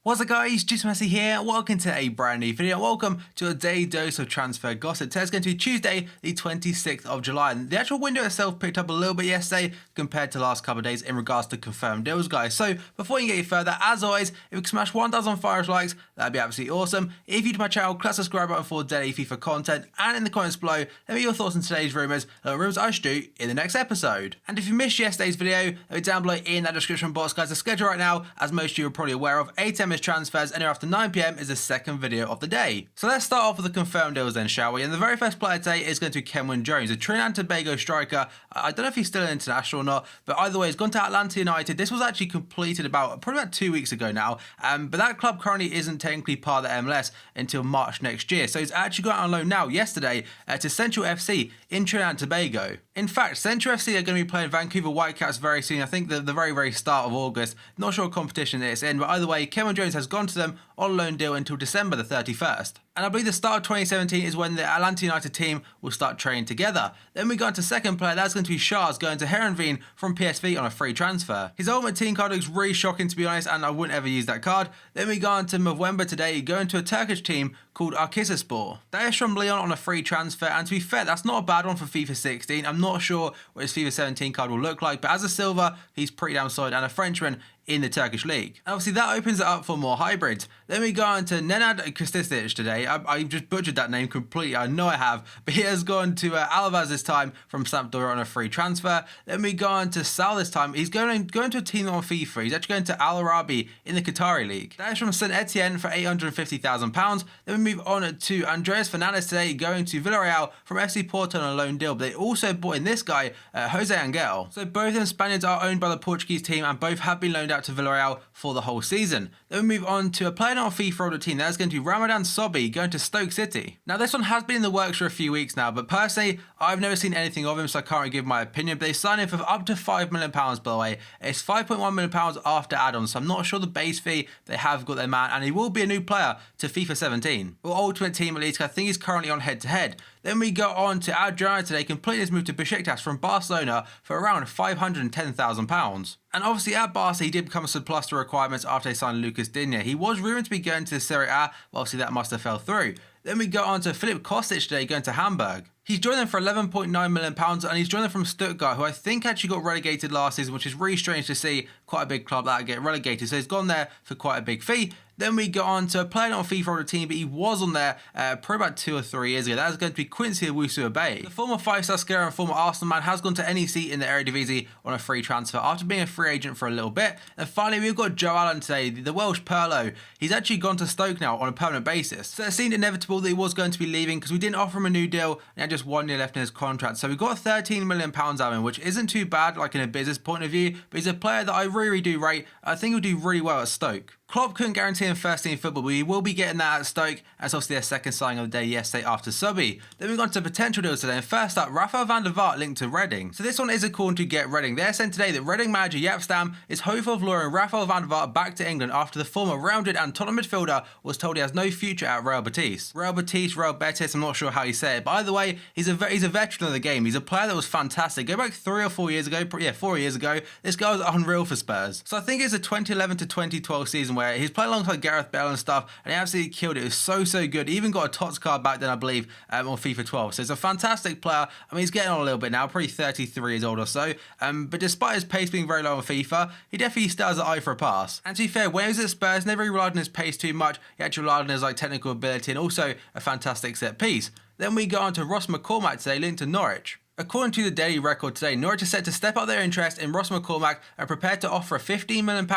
What's up guys, just Messi here, welcome to a brand new video, welcome to a daily dose of transfer gossip. Today's going to be Tuesday, the 26th of July, and the actual window itself picked up a little bit yesterday compared to the last couple of days in regards to confirmed deals, guys. So before you get any further, as always, if you can smash 1,500 likes, that'd be absolutely awesome. If you're to my channel, click the subscribe button for daily FIFA content, and in the comments below, let me know your thoughts on today's rumours I should do in the next episode. And if you missed yesterday's video, let me down below in that description box, guys. The schedule right now, as most of you are probably aware of, 8 AM is transfers, and after 9 PM is the second video of the day. So let's start off with the confirmed deals then, shall we? And the very first player today is going to be Cameron Jones, a Trinidad and Tobago striker. I don't know if he's still an international or not, but either way, he's gone to Atlanta United. This was actually completed probably about 2 weeks ago now, but that club currently isn't technically part of the MLS until March next year. So he's actually gone out on loan now, yesterday, to Central FC in Trinidad and Tobago. In fact, Central FC are going to be playing Vancouver Whitecaps very soon. I think the very start of August. Not sure what competition it's in, but either way, Cameron Jones has gone to them on loan deal until December the 31st. And I believe the start of 2017 is when the Atlanta United team will start training together. Then we go on to second player, that's going to be Shars going to Heerenveen from PSV on a free transfer. His ultimate team card looks really shocking, to be honest, and I wouldn't ever use that card. Then we go on to November today, going to a Turkish team called Akhisarspor. That is from Lyon on a free transfer, and to be fair, that's not a bad one for FIFA 16. I'm not sure what his FIFA 17 card will look like, but as a silver, he's pretty damn solid, and a Frenchman in the Turkish league. And obviously that opens it up for more hybrids. Then we go on to Nenad Kostic today. I just butchered that name completely, I know I have, but he has gone to Alvaz this time from Sampdoria on a free transfer. Then we go on to Sal this time. He's going to a team on FIFA. He's actually going to Al Arabi in the Qatari league. That is from Saint Etienne for £850,000. Then we move on to Andreas Fernandes today, going to Villarreal from FC Porto on a loan deal. But they also bought in this guy, Jose Angel. So both of them Spaniards are owned by the Portuguese team, and both have been loaned out to Villarreal for the whole season. Then we move on to a player not on FIFA older team. That's going to be Ramadan Sobhi going to Stoke City. Now this one has been in the works for a few weeks now, but personally I've never seen anything of him, so I can't really give my opinion. But they signed him for up to £5 million, by the way. It's £5.1 million after add-ons, so I'm not sure the base fee. They have got their man, and he will be a new player to FIFA 17. Or Ultimate Team at least, I think he's currently on head-to-head. Then we go on to Adriano today, completing his move to Besiktas from Barcelona for around £510,000. And obviously at Barca, he did become a surplus to requirements after they signed Lucas Digne. He was rumoured to be going to the Serie A, but obviously that must have fell through. Then we go on to Filip Kostic today, going to Hamburg. He's joined them for £11.9 million, and he's joined them from Stuttgart, who I think actually got relegated last season, which is really strange to see quite a big club that get relegated. So he's gone there for quite a big fee. Then we go on to a player not on FIFA on the team, but he was on there probably about 2 or 3 years ago. That is going to be Quincy Owusu-Abe. The former 5-star skier and former Arsenal man has gone to NEC in the Eredivisie on a free transfer after being a free agent for a little bit. And finally, we've got Joe Allen today, the Welsh Perlo. He's actually gone to Stoke now on a permanent basis. So it seemed inevitable that he was going to be leaving because we didn't offer him a new deal and he had just 1 year left in his contract. So we got £13 million out of him, which isn't too bad, like in a business point of view, but he's a player that I really do rate. I think he'll do really well at Stoke. Klopp couldn't guarantee him first team football, but he will be getting that at Stoke, as obviously their second signing of the day yesterday after Subby. Then we got to potential deals today, and first up, Rafael van der Vaart linked to Reading. So this one is according to Get Reading. They're saying today that Reading manager Jaap Stam is hopeful of luring Rafael van der Vaart back to England after the former Real Madrid and Tottenham midfielder was told he has no future at Real Betis. Real Betis, I'm not sure how you say it, but either way, he's a veteran of the game. He's a player that was fantastic. Go back 3 or 4 years ago, 4 years ago, this guy was unreal for Spurs. So I think it's a 2011 to 2012 season where he's playing alongside Gareth Bale and stuff, and he absolutely killed it. It was so good. He even got a TOTS card back then, I believe, on FIFA 12. So he's a fantastic player. I mean, he's getting on a little bit now, probably 33 years old or so. But despite his pace being very low on FIFA, he definitely still has an eye for a pass. And to be fair, when he was at Spurs, never really relied on his pace too much. He actually relied on his technical ability and also a fantastic set piece. Then we go on to Ross McCormack today, linked to Norwich. According to the Daily Record today, Norwich is set to step up their interest in Ross McCormack and prepared to offer £15 million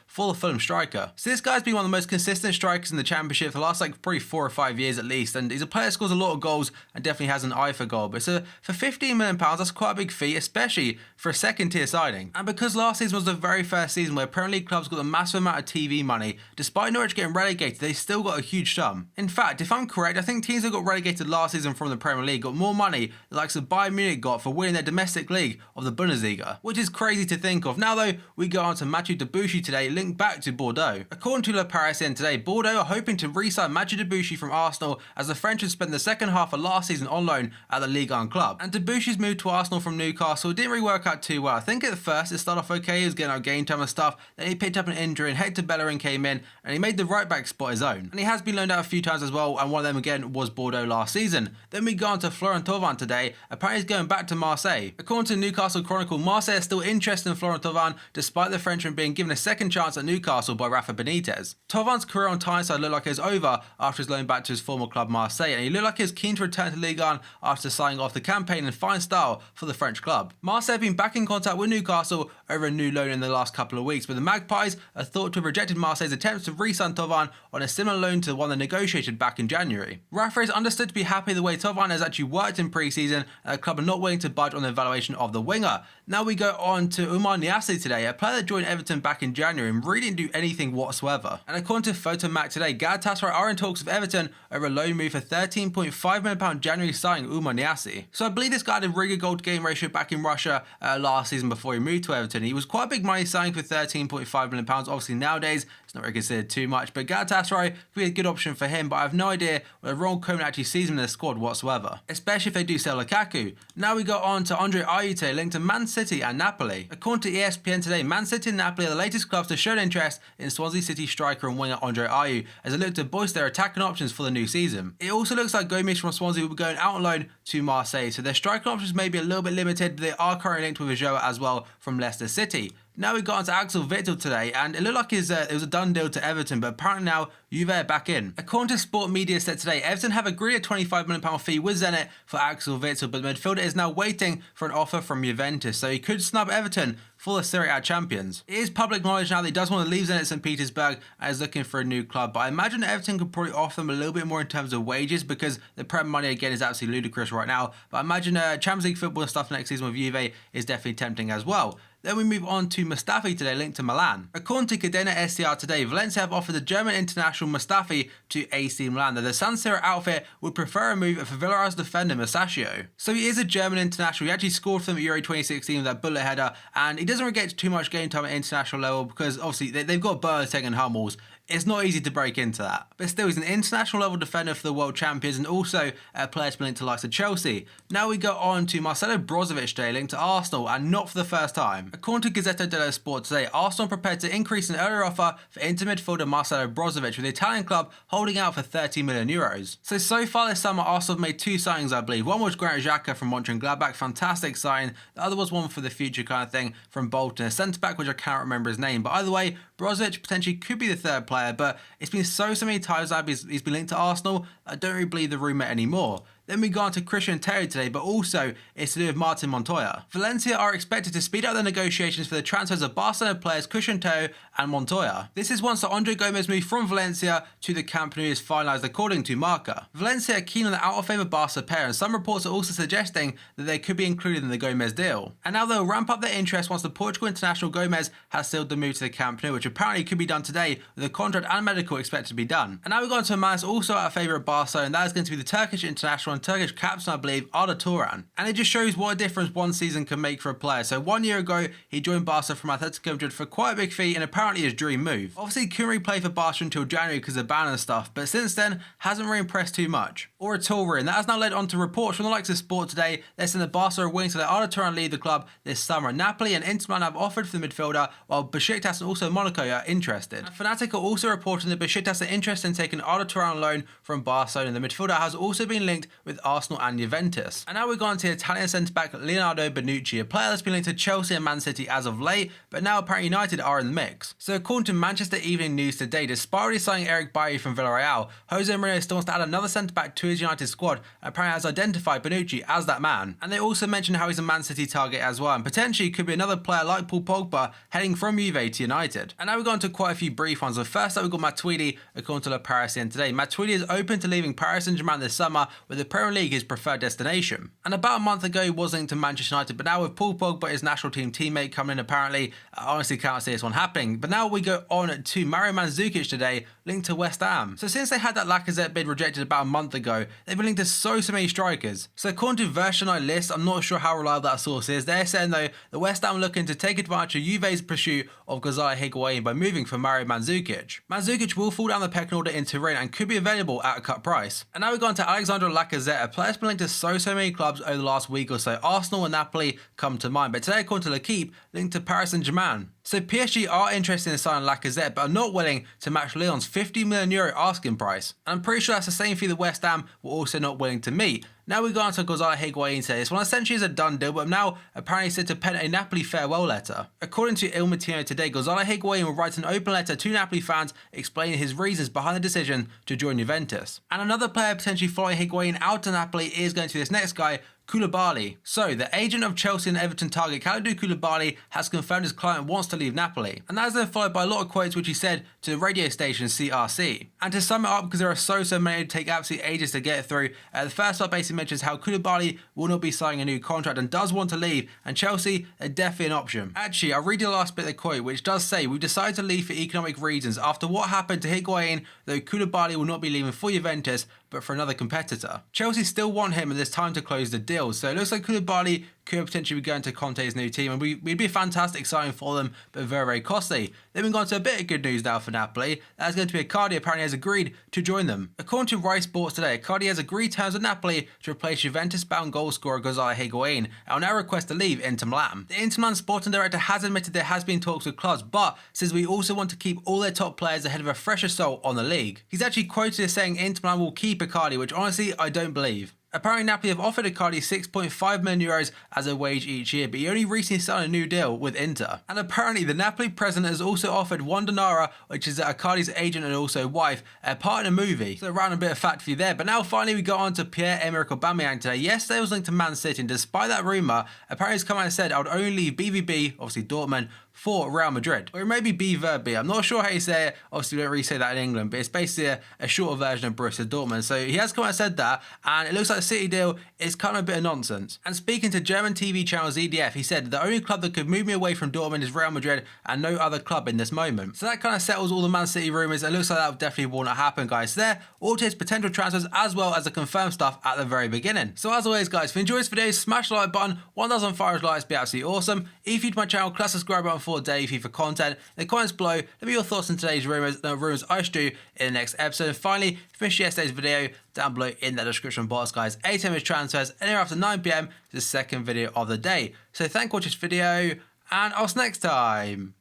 for the Fulham striker. So this guy's been one of the most consistent strikers in the Championship for the last probably 4 or 5 years at least, and he's a player that scores a lot of goals and definitely has an eye for goal. But for £15 million, that's quite a big fee, especially for a second tier signing. And because last season was the very first season where Premier League clubs got a massive amount of TV money, despite Norwich getting relegated, they still got a huge sum. In fact, if I'm correct, I think teams that got relegated last season from the Premier League got more money, the likes of Bayern Munich, MANDZUKIC got for winning their domestic league of the Bundesliga, which is crazy to think of. Now though, we go on to Mathieu Debuchy today, linked back to Bordeaux. According to Le Parisien today, Bordeaux are hoping to re-sign Mathieu Debuchy from Arsenal, as the French had spent the second half of last season on loan at the Ligue 1 club. And Debuchy's move to Arsenal from Newcastle didn't really work out too well. I think at first it started off okay, he was getting out game time and stuff, then he picked up an injury and Hector Bellerin came in and he made the right back spot his own. And he has been loaned out a few times as well, and one of them again was Bordeaux last season. Then we go on to Florent Thauvin today. Apparently he's going back to Marseille. According to Newcastle Chronicle, Marseille is still interested in Florent Thauvin despite the Frenchman being given a second chance at Newcastle by Rafa Benitez. Thauvin's career on Tyneside looked like it was over after his loan back to his former club Marseille, and he looked like he was keen to return to Ligue 1 after signing off the campaign in fine style for the French club. Marseille have been back in contact with Newcastle over a new loan in the last couple of weeks, but the Magpies are thought to have rejected Marseille's attempts to re-sign Thauvin on a similar loan to the one they negotiated back in January. Rafa is understood to be happy the way Thauvin has actually worked in pre-season, and the club are not willing to budge on the evaluation of the winger. Now we go on to Oumar Niasse today, a player that joined Everton back in January and really didn't do anything whatsoever. And according to Photomac today, Galatasaray are in talks with Everton over a loan move for £13.5 million January signing Oumar Niasse. So I believe this guy had a really good goal to game ratio back in Russia last season before he moved to Everton. He was quite a big money signing for £13.5 million. Obviously nowadays it's not really considered too much, but Galatasaray could be a good option for him, but I have no idea whether Ron Koeman actually sees him in the squad whatsoever, especially if they do sell Lukaku. Now we go on to Andre Ayew today, linked to Man City and Napoli. According to ESPN today, Man City and Napoli are the latest clubs to show an interest in Swansea City striker and winger Andre Ayew, as they look to boost their attacking options for the new season. It also looks like Gomes from Swansea will be going out on loan to Marseille, so their striking options may be a little bit limited, but they are currently linked with Joao as well from Leicester City. Now we got on to Axel Witsel today, and it looked like it was a done deal to Everton, but apparently now Juve are back in. According to Sport Media said today, Everton have agreed a £25 million fee with Zenit for Axel Witsel, but the midfielder is now waiting for an offer from Juventus, so he could snub Everton for the Serie A champions. It is public knowledge now that he does want to leave Zenit St. Petersburg and is looking for a new club, but I imagine Everton could probably offer them a little bit more in terms of wages, because the Prem money again is absolutely ludicrous right now, but I imagine Champions League football and stuff next season with Juve is definitely tempting as well. Then we move on to Mustafi today, linked to Milan. According to Cadena SCR today, Valencia have offered the German international Mustafi to AC Milan, though the San Siro outfit would prefer a move for Villarreal's defender Musacchio. So he is a German international. He actually scored for them at Euro 2016 with that bullet header, and he doesn't really get too much game time at international level because obviously they've got Boateng and Hummels. It's not easy to break into that. But still, he's an international level defender for the world champions and also a player to be linked to the likes of Chelsea. Now we go on to Marcelo Brozovic today, linked to Arsenal, and not for the first time. According to Gazzetta dello Sport today, Arsenal prepared to increase an earlier offer for Inter midfielder Marcelo Brozovic, with the Italian club holding out for €30 million. So far this summer, Arsenal have made two signings, I believe. One was Granit Xhaka from Mönchengladbach, fantastic sign. The other was one for the future kind of thing from Bolton, a centre-back which I can't remember his name. But either way, Brozovic potentially could be the third player, but it's been so many times that he's been linked to Arsenal, I don't really believe the rumour anymore. Then we go on to Christian Terry today, but also it's to do with Martin Montoya. Valencia are expected to speed up their negotiations for the transfers of Barcelona players Christian Terry and Montoya. This is once the Andre Gomes move from Valencia to the Camp Nou is finalised, according to Marca. Valencia are keen on the out-of-favour Barca pair, and some reports are also suggesting that they could be included in the Gomes deal. And now they'll ramp up their interest once the Portugal international Gomes has sealed the move to the Camp Nou, which apparently could be done today, with the contract and medical expected to be done. And now we go on to a man that's also out of favour of Barca, and that is going to be the Turkish international and Turkish captain, I believe, Arda Turan. And it just shows what a difference one season can make for a player. So 1 year ago, he joined Barca from Atletico Madrid for quite a big fee and apparently his dream move. Obviously, he couldn't really play for Barca until January because of the ban and stuff, but since then, hasn't really impressed too much. Or at all, really. And that has now led on to reports from the likes of Sport today. They're saying that Barca are willing to let Arda Turan leave the club this summer. Napoli and Inter Milan have offered for the midfielder, while Besiktas and also Monaco are interested. And Fnatic are also reporting that Besiktas are interested in taking Arda Turan on loan from Barcelona, and the midfielder has also been linked with Arsenal and Juventus. And now we're going to Italian centre-back Leonardo Bonucci, a player that's been linked to Chelsea and Man City as of late, but now apparently United are in the mix. So according to Manchester Evening News today, despite already signing Eric Bailly from Villarreal, Jose Mourinho still wants to add another centre-back to his United squad, and apparently has identified Bonucci as that man. And they also mentioned how he's a Man City target as well, and potentially could be another player like Paul Pogba heading from Juve to United. And now we're going to quite a few brief ones. So first up, we've got Matuidi, according to Le Parisien today. Matuidi is open to leaving Paris Saint-Germain this summer, with the Premier League his preferred destination. And about a month ago he was linked to Manchester United, but now with Paul Pogba, his national team teammate, coming in apparently, I honestly can't see this one happening. But now we go on to Mario Mandzukic today, linked to West Ham. So since they had that Lacazette bid rejected about a month ago, they've been linked to so many strikers. So according to Version list, I'm not sure how reliable that source is. They're saying though the West Ham looking to take advantage of Juve's pursuit of Gonzalo Higuain by moving for Mario Mandzukic. Mandzukic will fall down the pecking order in Turin and could be available at a cut price. And now we've gone to Alexandre Lacazette, a player that's been linked to so many clubs over the last week or so. Arsenal and Napoli come to mind, but today according to L'Equipe, linked to Paris Saint-Germain. So PSG are interested in signing Lacazette, but are not willing to match Lyon's €50 million asking price. And I'm pretty sure that's the same fee that West Ham were also not willing to meet. Now we go on to Gonzalo Higuain today. This one essentially is a done deal, but now apparently said to pen a Napoli farewell letter. According to Il Mattino today, Gonzalo Higuain will write an open letter to Napoli fans explaining his reasons behind the decision to join Juventus. And another player potentially following Higuain out to Napoli is going to be this next guy, Koulibaly. So, the agent of Chelsea and Everton target Kalidou Koulibaly has confirmed his client wants to leave Napoli. And that is then followed by a lot of quotes which he said to the radio station CRC. And to sum it up, because there are so many to take absolutely ages to get through, the first part basically mentions how Koulibaly will not be signing a new contract and does want to leave, and Chelsea are definitely an option. Actually, I'll read the last bit of the quote, which does say, "We've decided to leave for economic reasons. After what happened to Higuain, though Koulibaly will not be leaving for Juventus, but for another competitor. Chelsea still want him and there's time to close the deal." So it looks like Koulibaly could potentially be going to Conte's new team, and we'd be a fantastic signing for them, but very costly. Then we've gone to a bit of good news now for Napoli. That's going to be Icardi apparently has agreed to join them. According to Rice Sports today, Icardi has agreed terms with Napoli to replace Juventus-bound goal scorer Gonzalo Higuain, and will now request to leave Inter Milan. The Inter Milan sporting director has admitted there has been talks with clubs, but says we also want to keep all their top players ahead of a fresh assault on the league. He's actually quoted as saying Inter Milan will keep Icardi, which honestly I don't believe. Apparently Napoli have offered Icardi €6.5 million as a wage each year, but he only recently signed a new deal with Inter. And apparently the Napoli president has also offered Wanda Nara, which is Icardi's agent and also wife, a part in a movie. So around a bit of fact for you there. But now finally we got on to Pierre-Emerick Aubameyang today. Yesterday was linked to Man City, and despite that rumour, apparently he's come out and said I would only leave BVB, obviously Dortmund, for Real Madrid. Or maybe BVB. I'm not sure how you say it. Obviously, we don't really say that in England, but it's basically a shorter version of Borussia Dortmund. So he has come out and said that, and it looks like the City deal is kind of a bit of nonsense. And speaking to German TV channel ZDF, he said the only club that could move me away from Dortmund is Real Madrid and no other club in this moment. So that kind of settles all the Man City rumours. It looks like that definitely will not happen, guys. So there, all his potential transfers as well as the confirmed stuff at the very beginning. So as always, guys, if you enjoyed this video, smash the like button. 1,500 likes would be absolutely awesome. If you're to my channel, click the subscribe button for daily FIFA content. In the comments below, let me your thoughts on today's rumours and the rumours I should do in the next episode. And finally, if you missed yesterday's video, down below in the description box, guys. 8 AM is transfers, and here after 9 PM is the second video of the day. So thank you for watching this video, and I'll see you next time.